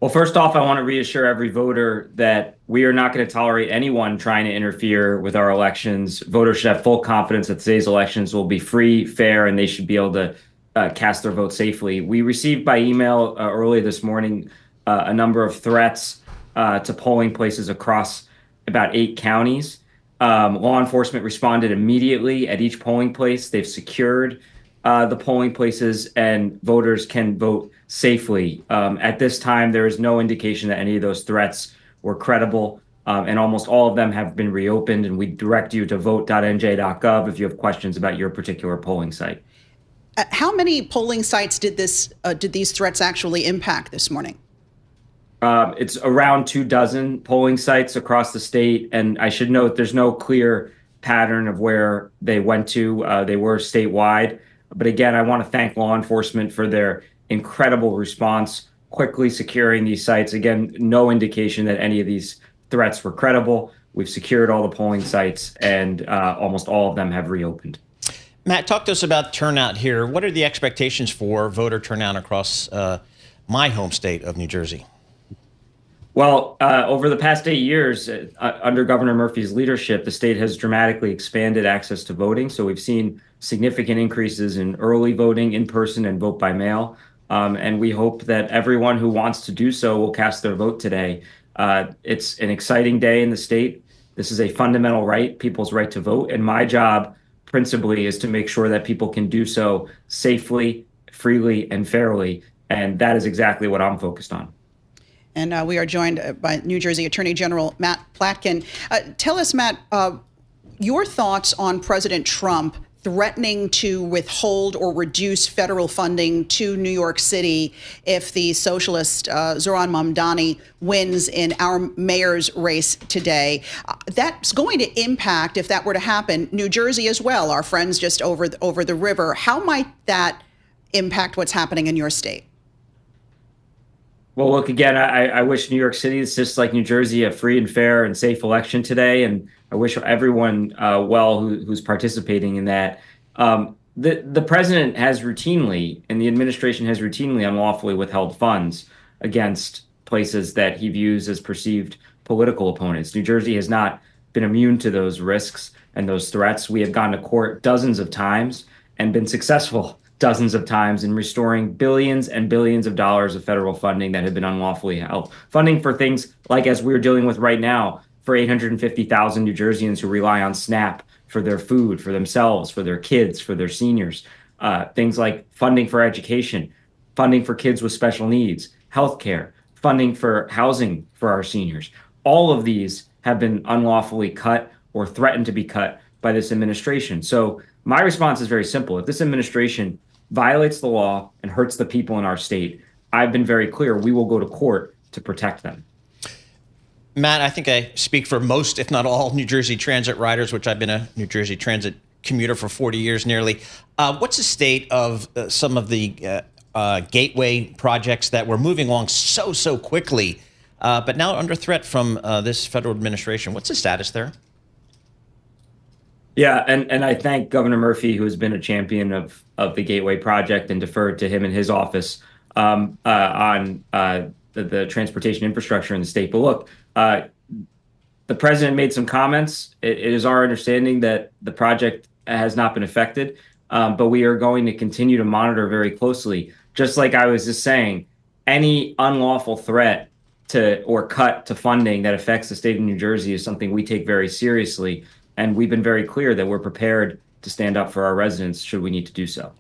Well, first off, I want to reassure every voter that we are not going to tolerate anyone trying to interfere with our elections. Voters should have full confidence that today's elections will be free, fair, and they should be able to cast their vote safely. We received by email early this morning a number of threats to polling places across about 8 counties. Law enforcement responded immediately at each polling place. They've secured the polling places, and voters can vote safely. At this time, there is no indication that any of those threats were credible, and almost all of them have been reopened. And we direct you to vote.nj.gov if you have questions about your particular polling site. How many polling sites did these threats actually impact this morning? It's around 24 polling sites across the state, and I should note there's no clear pattern of where they went to. They were statewide. But again, I want to thank law enforcement for their incredible response, quickly securing these sites. Again, no indication that any of these threats were credible. We've secured all the polling sites, and almost all of them have reopened. Matt, talk to us about turnout here. What are the expectations for voter turnout across my home state of New Jersey? Well, over the past 8 years, under Governor Murphy's leadership, the state has dramatically expanded access to voting. So we've seen significant increases in early voting, in person, and vote by mail. And we hope that everyone who wants to do so will cast their vote today. It's an exciting day in the state. This is a fundamental right, people's right to vote. And my job principally is to make sure that people can do so safely, freely, and fairly. And that is exactly what I'm focused on. And we are joined by New Jersey Attorney General Matt Platkin. Tell us, Matt, your thoughts on President Trump threatening to withhold or reduce federal funding to New York City if the socialist Zohran Mamdani wins in our mayor's race today. That's going to impact, if that were to happen, New Jersey as well, our friends just over the river. How might that impact what's happening in your state? Well, look, again, I wish New York City is just like New Jersey, a free and fair and safe election today. And I wish everyone well who's participating in that. The president has routinely, and the administration has routinely unlawfully withheld funds against places that he views as perceived political opponents. New Jersey has not been immune to those risks and those threats. We have gone to court dozens of times and been successful dozens of times in restoring billions and billions of dollars of federal funding that had been unlawfully held. Funding for things like, as we're dealing with right now, for 850,000 New Jerseyans who rely on SNAP for their food, for themselves, for their kids, for their seniors. Things like funding for education, funding for kids with special needs, healthcare, funding for housing for our seniors. All of these have been unlawfully cut or threatened to be cut by this administration. So my response is very simple. If this administration violates the law and hurts the people in our state, I've been very clear, we will go to court to protect them. Matt, I think I speak for most, if not all, New Jersey Transit riders, which I've been a New Jersey Transit commuter for 40 years nearly. What's the state of some of the gateway projects that were moving along so quickly, but now under threat from this federal administration? What's the status there? Yeah, and I thank Governor Murphy, who has been a champion of the Gateway Project, and deferred to him in his office on the transportation infrastructure in the state. But look, the president made some comments. It is our understanding that the project has not been affected, but we are going to continue to monitor very closely. Just like I was just saying, any unlawful threat to or cut to funding that affects the state of New Jersey is something we take very seriously. And we've been very clear that we're prepared to stand up for our residents should we need to do so.